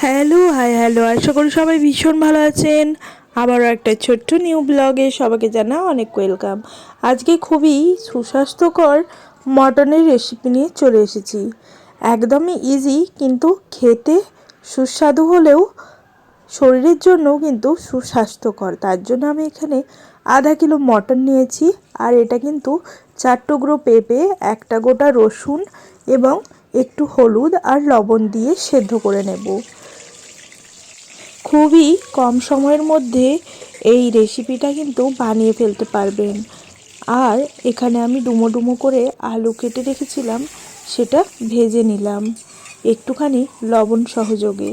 Hello, hello, আশা করি সবাই ভীষণ ভালো আছেন। আবারও একটা ছোট্ট নিউ ব্লগে সবাইকে জানা অনেক ওয়েলকাম। আজকে খুবই সুস্বাস্থ্যকর মটনের রেসিপি নিয়ে চলে এসেছি। একদমই ইজি, কিন্তু খেতে সুস্বাদু হলেও শরীরের জন্যও কিন্তু সুস্বাস্থ্যকর। তার জন্য আমি এখানে আধা কিলো মটন নিয়েছি, আর এটা কিন্তু 4 টুকরো পেঁপে, একটা গোটা রসুন এবং একটু হলুদ আর লবণ দিয়ে সেদ্ধ করে নেব। খুবই কম সময়ের মধ্যে এই রেসিপিটা কিন্তু বানিয়ে ফেলতে পারবেন। আর এখানে আমি ডুমো ডুমো করে আলু কেটে রেখেছিলাম, সেটা ভেজে নিলাম একটুখানি লবণ সহযোগে।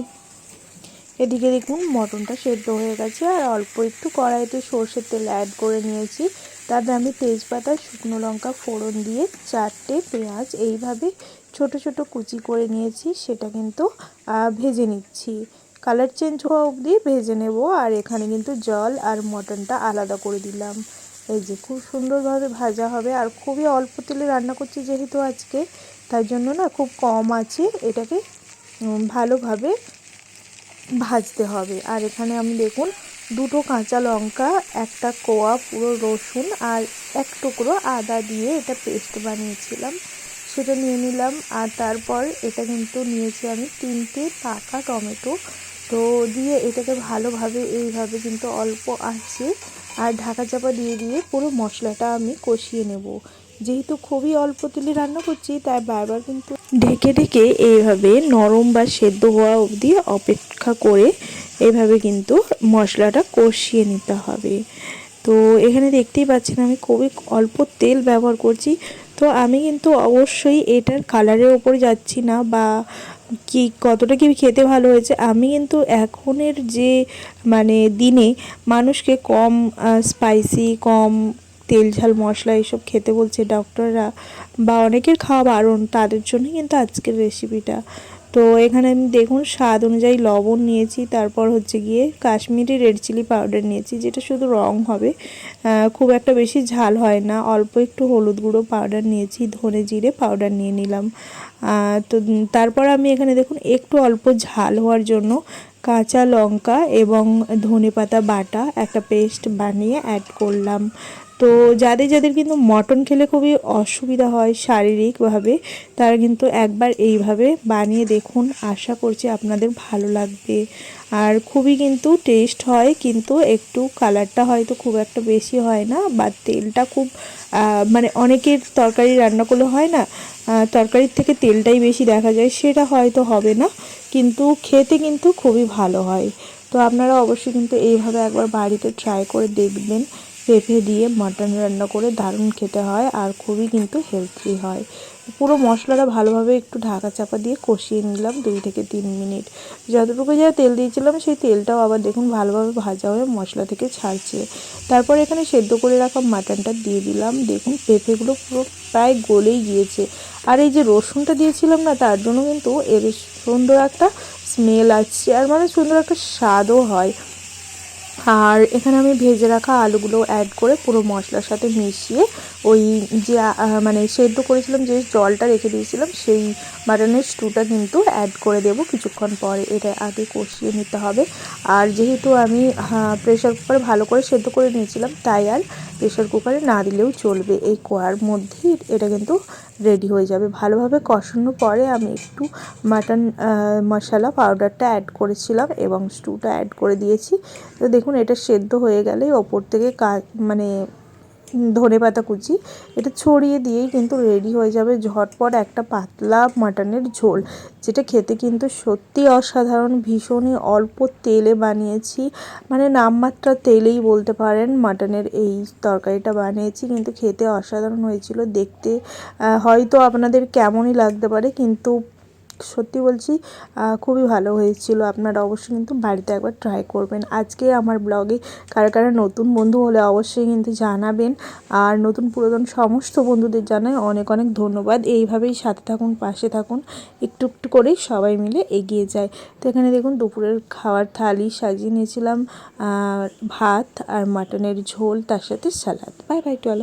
এদিকে দেখুন মটনটা সেদ্ধ হয়ে গেছে, আর অল্প একটু কড়াইতে সর্ষের তেল অ্যাড করে নিয়েছি। তাতে আমি তেজপাতা, শুকনো লঙ্কা ফোড়ন দিয়ে 4টে পেঁয়াজ এইভাবে ছোট ছোট কুচি করে নিয়েছি, সেটা কিন্তু ভেজে নিচ্ছি। কালার চেঞ্জ হওয়া অবধি ভেজে নেব। আর এখানে কিন্তু জল আর মটনটা আলাদা করে দিলাম। এই যে খুব সুন্দরভাবে ভাজা হবে, আর খুবই অল্প তেলে রান্না করছি যেহেতু আজকে, তার জন্য না খুব কম আছে এটাকে ভালোভাবে ভাজতে হবে। আর এখানে আমি দেখুন দুটো কাঁচা লঙ্কা, একটা কোয়া পুরো রসুন আর এক টুকরো আদা দিয়ে এটা পেস্ট বানিয়েছিলাম, সেটা নিয়ে নিলাম। আর তারপর এটা কিন্তু নিয়েছি আমি 3টে পাকা টমেটো। তো দিয়ে এটাকে ভালোভাবে এইভাবে কিন্তু অল্প আঁচে আর ঢাকা চাপা দিয়ে দিয়ে পুরো মশলাটা আমি কষিয়ে নেব। যেহেতু খুবই অল্প তেলে রান্না করছি, তাই বারবার কিন্তু ঢেকে ঢেকে এইভাবে নরম বা সেদ্ধ হওয়া অবধি অপেক্ষা করে এইভাবে কিন্তু মশলাটা কষিয়ে নিতে হবে। তো এখানে দেখতেই পাচ্ছেন আমি খুবই অল্প তেল ব্যবহার করছি। তো আমি কিন্তু অবশ্যই এটার কালারের ওপর যাচ্ছি না, বা কি কতটা কি খেতে ভালো হয়েছে। আমি কিন্তু এখনের যে দিনে মানুষকে কম স্পাইসি, কম তেল ঝাল মশলা এসব খেতে বলছে ডক্টররা, বা অনেকের খাওয়া বারণ, তাদের জন্য কিন্তু আজকের রেসিপিটা। তো এখানে আমি দেখুন স্বাদ অনুযায়ী লবণ নিয়েছি, তারপর হচ্ছে গিয়ে কাশ্মীরি রেড চিলি পাউডার নিয়েছি, যেটা শুধু রং হবে, খুব একটা বেশি ঝাল হয় না। অল্প একটু হলুদ গুঁড়ো পাউডার নিয়েছি, ধনে জিরে পাউডার নিয়ে নিলাম। তো তারপর আমি এখানে দেখুন একটু অল্প ঝাল হওয়ার জন্য কাঁচা লঙ্কা এবং ধনেপাতা বাটা একটা পেস্ট বানিয়ে অ্যাড করলাম। তো যাদের যাদের কিন্তু মটন খেলে খুবই অসুবিধা হয় শারীরিকভাবে, তারা কিন্তু একবার এইভাবে বানিয়ে দেখুন, আশা করছি আপনাদের ভালো লাগবে। আর খুবই কিন্তু টেস্ট হয়, কিন্তু একটু কালারটা হয়তো খুব একটা বেশি হয় না, বা তেলটা খুব অনেকের তরকারি রান্না করলে হয় না, তরকারির থেকে তেলটাই বেশি দেখা যায়, সেটা হয়তো হবে না, কিন্তু খেতে কিন্তু খুবই ভালো হয়। তো আপনারা অবশ্যই কিন্তু এইভাবে একবার বাড়িতে ট্রাই করে দেখবেন। পেঁপে দিয়ে মাটন রান্না করে দারুণ খেতে হয়, আর খুবই কিন্তু হেলদি হয়। পুরো মশলাটা ভালোভাবে একটু ঢাকা চাপা দিয়ে কষিয়ে নিলাম 2 থেকে 3 মিনিট। যতটুকু যা তেল দিয়েছিলাম সেই তেলটাও আবার দেখুন ভালোভাবে ভাজা হয়ে মশলা থেকে ছাড়ছে। তারপর এখানে সেদ্ধ করে রাখা মাটনটা দিয়ে দিলাম। দেখুন পেঁপেগুলো পুরো প্রায় গলেই গিয়েছে। আর এই যে রসুনটা দিয়েছিলাম না, তার জন্য কিন্তু এর সুন্দর একটা স্মেল আসছে, আর সুন্দর একটা স্বাদও হয়। আর এখানে আমি ভেজে রাখা আলুগুলো অ্যাড করে পুরো মশলার সাথে মিশিয়ে ওই যে সেদ্ধ করেছিলাম, যে জলটা রেখে দিয়েছিলাম, সেই মাটনের স্টুটা কিন্তু অ্যাড করে দেব কিছুক্ষণ পরে। এটা আগে কষিয়ে নিতে হবে। আর যেহেতু আমি প্রেশার কুকারে ভালো করে সেদ্ধ করে নিয়েছিলাম, তাই আর প্রেশার কুকারে না দিলেও চলবে, এই কড়ার মধ্যেই এটা কিন্তু রেডি হয়ে যাবে। ভালোভাবে কষানোর পরে আমি একটু মাটন মশলা পাউডারটা অ্যাড করেছিলাম এবং স্টুটা অ্যাড করে দিয়েছি। তো দেখুন এটা সেদ্ধ হয়ে গেলেই ওপর থেকে ধনেপাতা কুচি এটা ছড়িয়ে দিয়েই কিন্তু রেডি হয়ে যাবে ঝটপট একটা পাতলা মাটনের ঝোল, যেটা খেতে কিন্তু সত্যি অসাধারণ। ভীষণই অল্প তেলে বানিয়েছি, নামমাত্রা তেলেই বলতে পারেন মাটনের এই তরকারিটা বানিয়েছি, কিন্তু খেতে অসাধারণ হয়েছিল। দেখতে হয়তো আপনাদের কেমনই লাগতে পারে, কিন্তু সত্যি বলছি খুবই ভালো হয়েছিল। আপনারা অবশ্যই কিন্তু বাড়িতে একবার ট্রাই করবেন। আজকে আমার ব্লগে কারা কারা নতুন বন্ধু হলে অবশ্যই কিন্তু জানাবেন, আর নতুন পুরাতন সমস্ত বন্ধুদের জানাই অনেক অনেক ধন্যবাদ। এইভাবেই সাথে থাকুন, পাশে থাকুন, একটু একটু করেই সবাই মিলে এগিয়ে যায়। তো এখানে দেখুন দুপুরের খাওয়ার থালি সাজিয়ে নিয়েছিলাম, ভাত আর মাটনের ঝোল, তার সাথে salad. Bye bye to all.